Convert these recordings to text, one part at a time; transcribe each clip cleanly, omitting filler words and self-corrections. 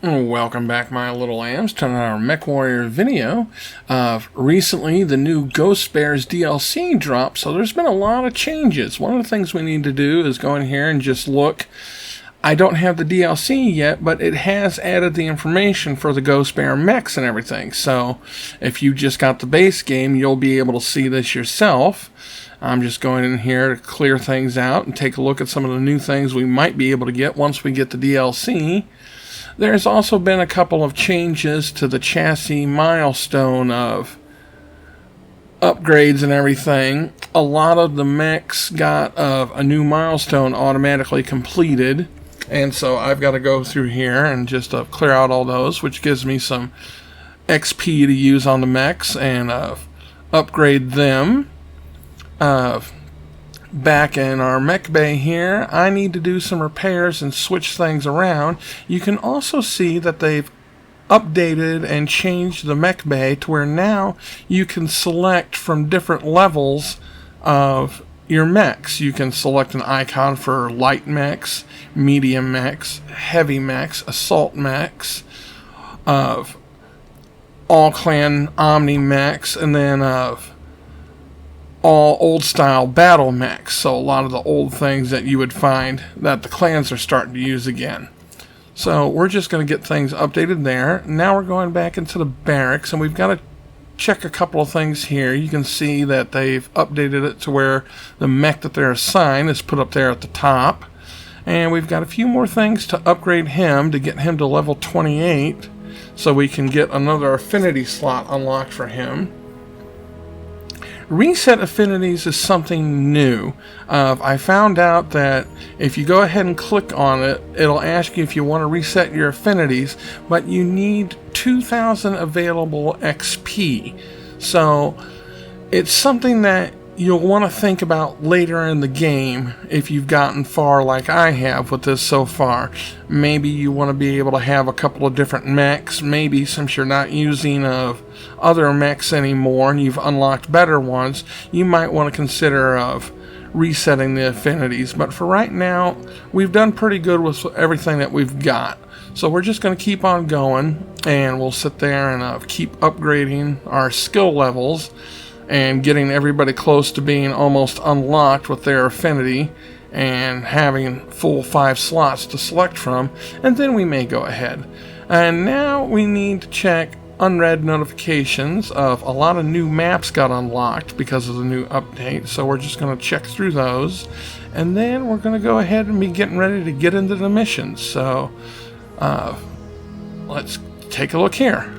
Welcome back, my little lambs, to our MechWarrior video. Recently, the new Ghost Bears DLC dropped, so there's been a lot of changes. One of the things we need to do is go in here and just look. I don't have the DLC yet, but it has added the information for the Ghost Bear mechs and everything. So, if you just got the base game, you'll be able to see this yourself. I'm just going in here to clear things out and take a look at some of the new things we might be able to get once we get the DLC. There's also been a couple of changes to the chassis milestone of upgrades and everything. A lot of the mechs got a new milestone automatically completed, and so I've got to go through here and just clear out all those, which gives me some XP to use on the mechs and upgrade them. Back in our mech bay here, I need to do some repairs and switch things around. You can also see that they've updated and changed the mech bay to where now you can select from different levels of your mechs. You can select an icon for light mechs, medium mechs, heavy mechs, assault mechs, of all clan omni mechs, and then all old style battle mechs, so a lot of the old things that you would find that the clans are starting to use again. So we're just going to get things updated there. Now we're going back into the barracks, and we've got to check a couple of things here. You can see that they've updated it to where the mech that they're assigned is put up there at the top, and we've got a few more things to upgrade him to get him to level 28 so we can get another affinity slot unlocked for him. Reset affinities is something new. I found out that if you go ahead and click on it, it'll ask you if you want to reset your affinities, but you need 2,000 available XP. So it's something that you'll want to think about later in the game if you've gotten far like I have with this so far. Maybe you want to be able to have a couple of different mechs. Maybe since you're not using other mechs anymore and you've unlocked better ones, you might want to consider resetting the affinities. But for right now, we've done pretty good with everything that we've got. So we're just going to keep on going, and we'll sit there and keep upgrading our skill levels and getting everybody close to being almost unlocked with their affinity and having full 5 slots to select from, and then we may go ahead. And now we need to check unread notifications of a lot of new maps got unlocked because of the new update, so we're just going to check through those, and then we're going to go ahead and be getting ready to get into the missions. So let's take a look here.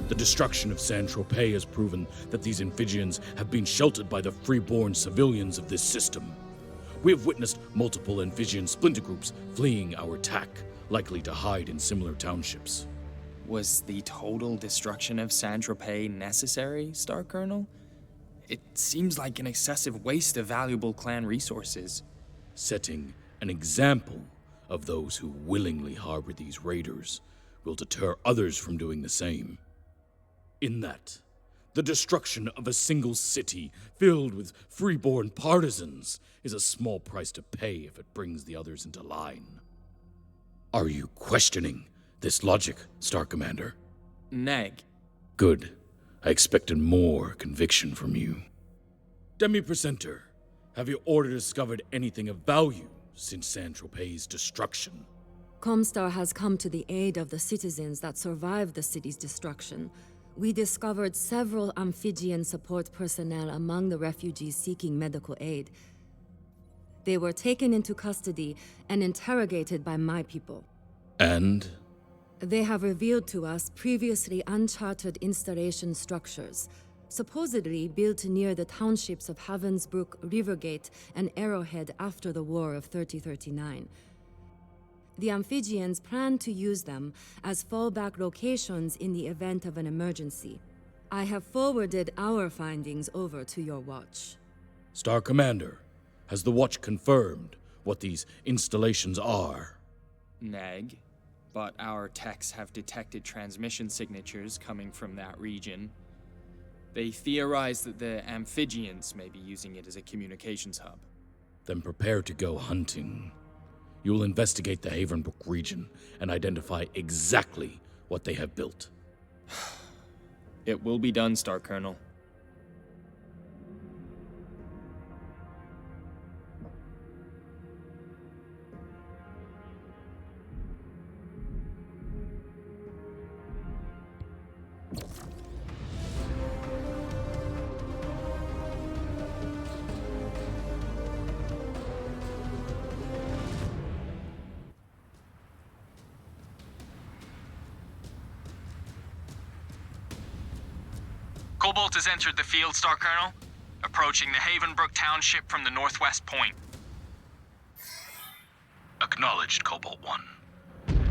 The destruction of Saint-Tropez has proven that these amphibians have been sheltered by the freeborn civilians of this system. We have witnessed multiple amphibian splinter groups fleeing our attack, likely to hide in similar townships. Was the total destruction of Saint-Tropez necessary, Star Colonel? It seems like an excessive waste of valuable clan resources. Setting an example of those who willingly harbor these raiders will deter others from doing the same. In that, the destruction of a single city filled with freeborn partisans is a small price to pay if it brings the others into line. Are you questioning this logic, Star Commander? Neg. Good. I expected more conviction from you. Demi-Presenter, have you already discovered anything of value since Saint-Tropez's destruction? Comstar has come to the aid of the citizens that survived the city's destruction. We discovered several amphibian support personnel among the refugees seeking medical aid. They were taken into custody and interrogated by my people. And? They have revealed to us previously uncharted installation structures, supposedly built near the townships of Havenbrook, Rivergate, and Arrowhead after the War of 3039. The amphibians plan to use them as fallback locations in the event of an emergency. I have forwarded our findings over to your watch. Star Commander, has the watch confirmed what these installations are? Neg. but our techs have detected transmission signatures coming from that region. They theorize that the amphibians may be using it as a communications hub. Then prepare to go hunting. You will investigate the Havenbrook region and identify exactly what they have built. It will be done, Star Colonel. Cobalt has entered the field, Star Colonel, approaching the Havenbrook township from the northwest point. Acknowledged, Cobalt 1.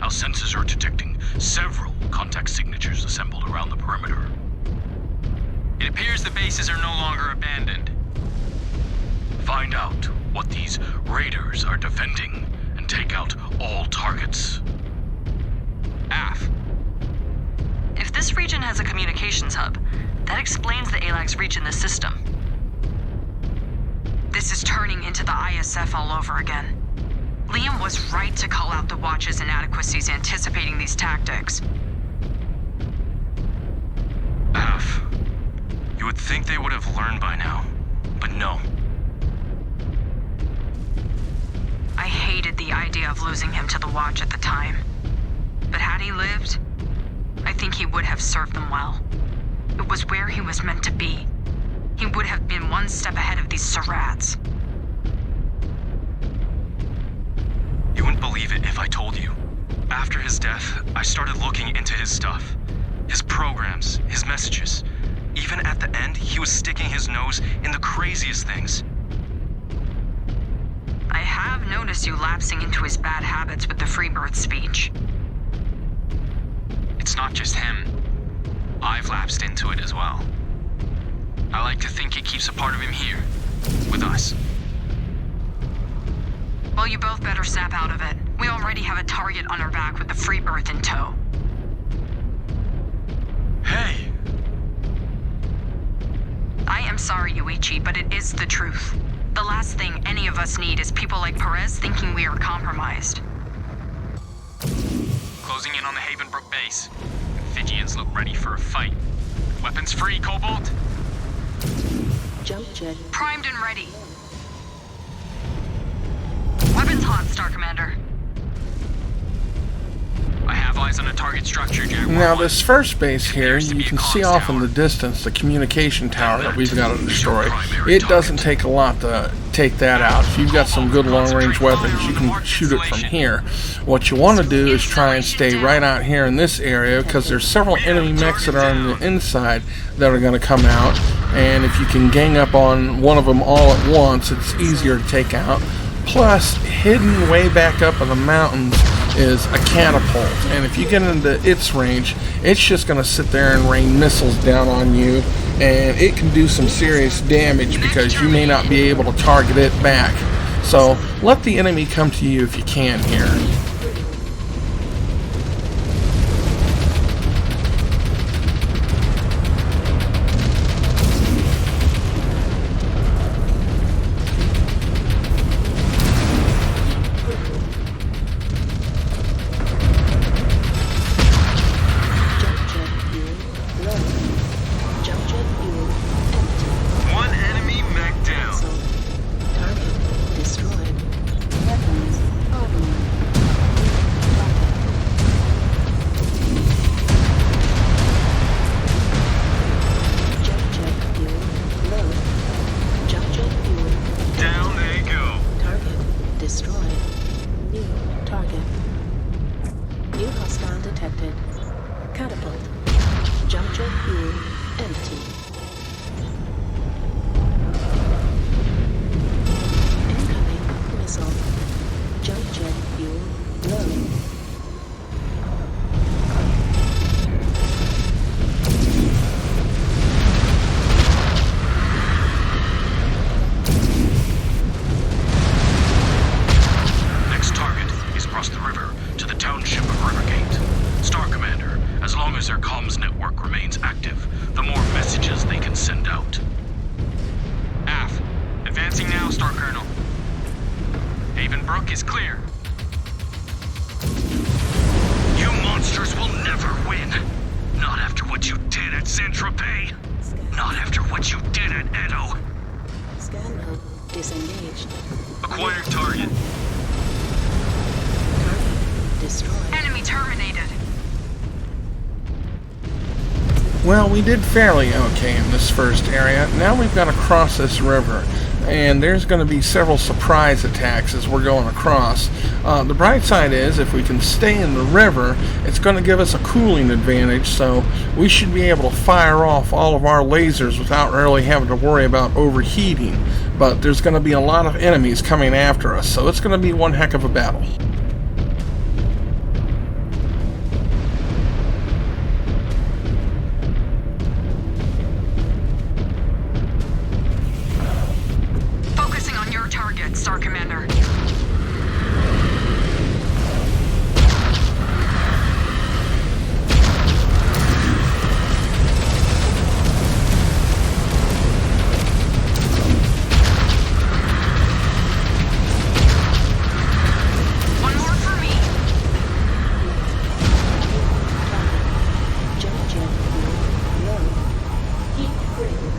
Our sensors are detecting several contact signatures assembled around the perimeter. It appears the bases are no longer abandoned. Find out what these raiders are defending and take out all targets. AF. If this region has a communications hub, that explains the ALAC's reach in the system. This is turning into the ISF all over again. Liam was right to call out the Watch's inadequacies anticipating these tactics. AF. You would think they would have learned by now, but no. I hated the idea of losing him to the Watch at the time. But had he lived, I think he would have served them well. It was where he was meant to be. He would have been one step ahead of these Surats. You wouldn't believe it if I told you. After his death, I started looking into his stuff. His programs, his messages. Even at the end, he was sticking his nose in the craziest things. I have noticed you lapsing into his bad habits with the Freebirth speech. It's not just him. I've lapsed into it as well. I like to think it keeps a part of him here, with us. Well, you both better snap out of it. We already have a target on our back with the Freebirth in tow. Hey! I am sorry, Yuichi, but it is the truth. The last thing any of us need is people like Perez thinking we are compromised. Closing in on the Havenbrook base. Amphibians look ready for a fight. Weapons free, Cobalt? Jump jet. Primed and ready. Weapons hot, Star Commander. I have eyes on a target structure, Jaguar. Now, 1. this first base here, Appears to you be a can see comms off in the tower. distance the communication tower that we've got to destroy. primary It doesn't target. take a lot to take that out. If you've got some good long-range weapons, you can shoot it from here. What you want to do is try and stay right out here in this area, because there's several enemy mechs that are on the inside that are going to come out, and if you can gang up on one of them all at once, it's easier to take out. Plus, hidden way back up in the mountains is a catapult, and if you get into its range, it's just going to sit there and rain missiles down on you, and it can do some serious damage because you may not be able to target it back. So let the enemy come to you if you can here. Jump jet fuel low. Jump jet fuel empty. One enemy mech down. Cancel. Target destroyed. Weapons online. Jump jet fuel low. Jump jet fuel Down they go. target destroyed. New target. New hostile detected. Catapult. Jump jet fuel empty. Incoming missile. Jump jet fuel low. Next target is across the river to the township of Rivergate. what you did at Saint-Tropez. Not after what you did at Edo. Scan mode disengaged. Acquired target. Target destroyed. Enemy terminated. Well, we did fairly okay in this first area. Now we've got to cross this river, and there's going to be several surprise attacks as we're going across. The bright side is, if we can stay in the river, it's going to give us a cooling advantage, so we should be able to fire off all of our lasers without really having to worry about overheating. But there's going to be a lot of enemies coming after us, so it's going to be one heck of a battle. Star Commander. One more for me. Jump jet fuel low. Heat critical.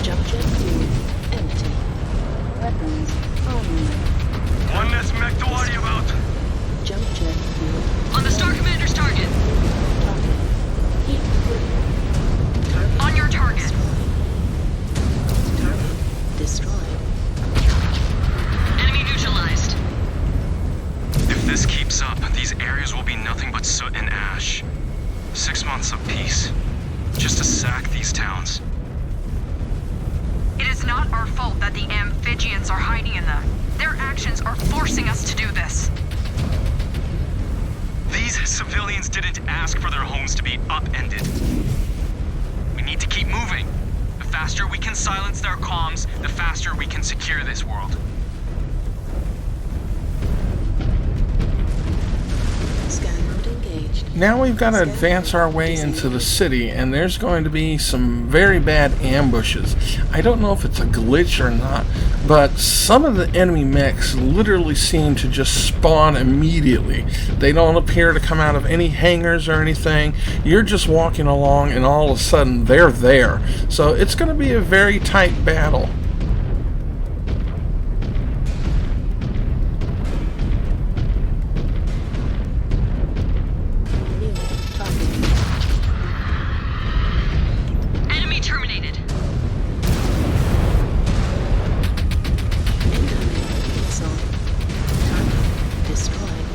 Jump jet fuel empty. Weapons online. One less mech to worry about. Jump jet fuel On the Star Commander's target. target. Heat critical. Target On your target. target destroyed. Enemy neutralized. If this keeps up, these areas will be nothing but soot and ash. 6 months of peace. Just to sack these towns. It is not our fault that the amphibians are hiding in them. Their actions are forcing us to do this. These civilians didn't ask for their homes to be upended. We need to keep moving. The faster we can silence their comms, the faster we can secure this world. Scan mode engaged. Now we've got to advance our way into the city, and there's going to be some very bad ambushes. I don't know if it's a glitch or not, but some of the enemy mechs literally seem to just spawn immediately. They don't appear to come out of any hangars or anything. You're just walking along, and all of a sudden they're there. So it's going to be a very tight battle. New target. Enemy terminated. Incoming missile. Target destroyed.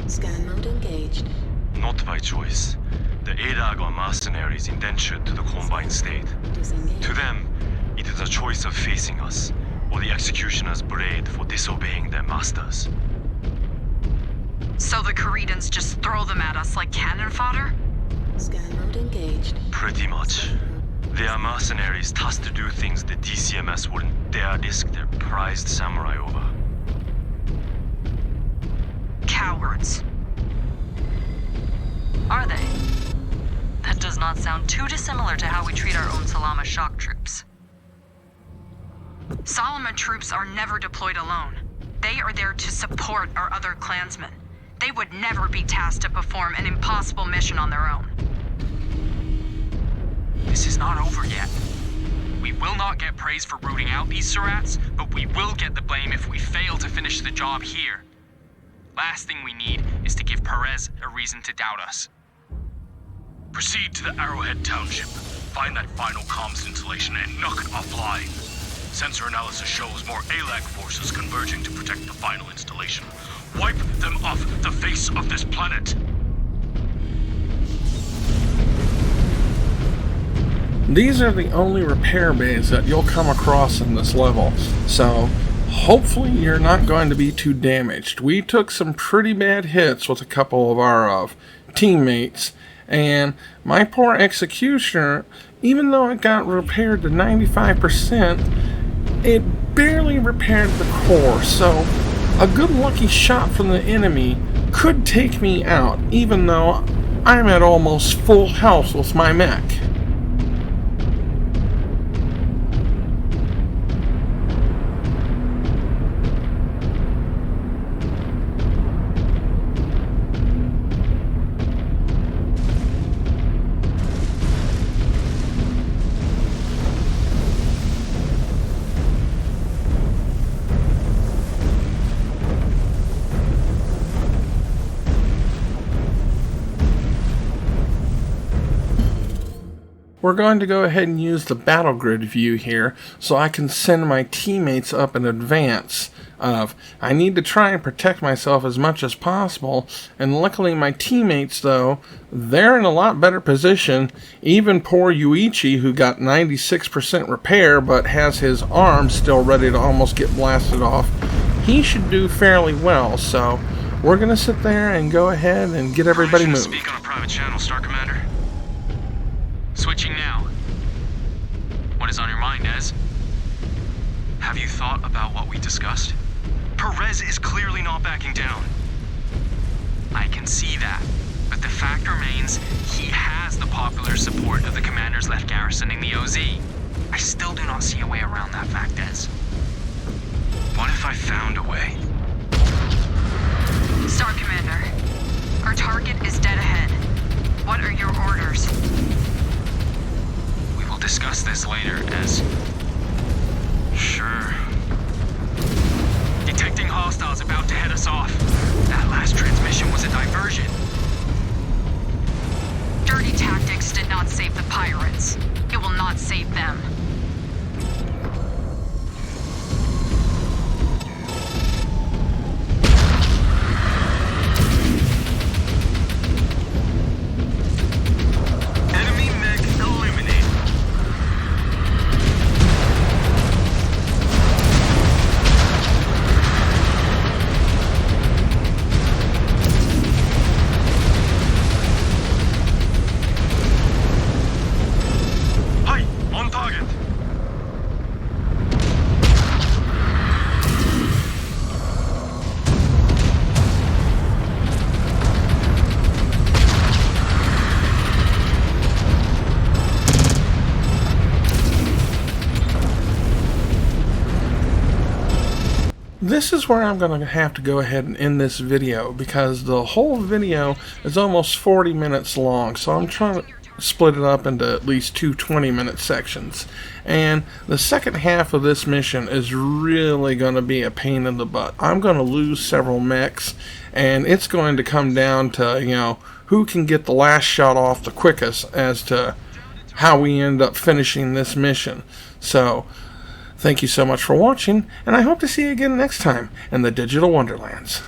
Scan mode engaged. Not by choice. The ADAG are mercenaries indentured to the Combined State. Disengage. To them, it is a choice of facing us, or the executioner's blade for disobeying their masters. So the Caridans just throw them at us like cannon fodder? Scan mode engaged. Pretty much. They are mercenaries tasked to do things the DCMS wouldn't dare risk their prized samurai over. Cowards. Are they? That does not sound too dissimilar to how we treat our own Salama shock troops. Solomon troops are never deployed alone. They are there to support our other clansmen. They would never be tasked to perform an impossible mission on their own. This is not over yet. We will not get praise for rooting out these Surats, but we will get the blame if we fail to finish the job here. Last thing we need is to give Perez a reason to doubt us. Proceed to the Arrowhead Township. Find that final comms installation and knock it offline. Sensor analysis shows more ALAG forces converging to protect the final installation. Wipe them off the face of this planet. These are the only repair bays that you'll come across in this level, so hopefully you're not going to be too damaged. We took some pretty bad hits with a couple of our teammates, and my poor executioner, even though it got repaired to 95%, it barely repaired the core, so a good lucky shot from the enemy could take me out, even though I'm at almost full health with my mech. We're going to go ahead and use the battle grid view here so I can send my teammates up in advance of. I need to try and protect myself as much as possible, and luckily my teammates, though, they're in a lot better position. Even poor Yuichi, who got 96% repair but has his arm still ready to almost get blasted off, he should do fairly well, so we're going to sit there and go ahead and get everybody moving. Speak on a private channel, Star Commander. Switching now. What is on your mind, Ez? Have you thought about what we discussed? Perez is clearly not backing down. I can see that, but the fact remains he has the popular support of the commanders left garrisoning the OZ. I still do not see a way around that fact, Ez. What if I found a way? Star Commander, our target is dead ahead. What are your orders? We'll discuss this later, Ez. Sure. Detecting hostiles about to head us off. That last transmission was a diversion. Dirty tactics did not save the pirates. It will not save them. Enemy mech eliminated. Hi, on target. This is where I'm going to have to go ahead and end this video, because the whole video is almost 40 minutes long, so I'm trying to split it up into at least two 20-minute sections. And the second half of this mission is really going to be a pain in the butt. I'm going to lose several mechs, and it's going to come down to, you know, who can get the last shot off the quickest as to how we end up finishing this mission. So thank you so much for watching, and I hope to see you again next time in the Digital Wonderlands.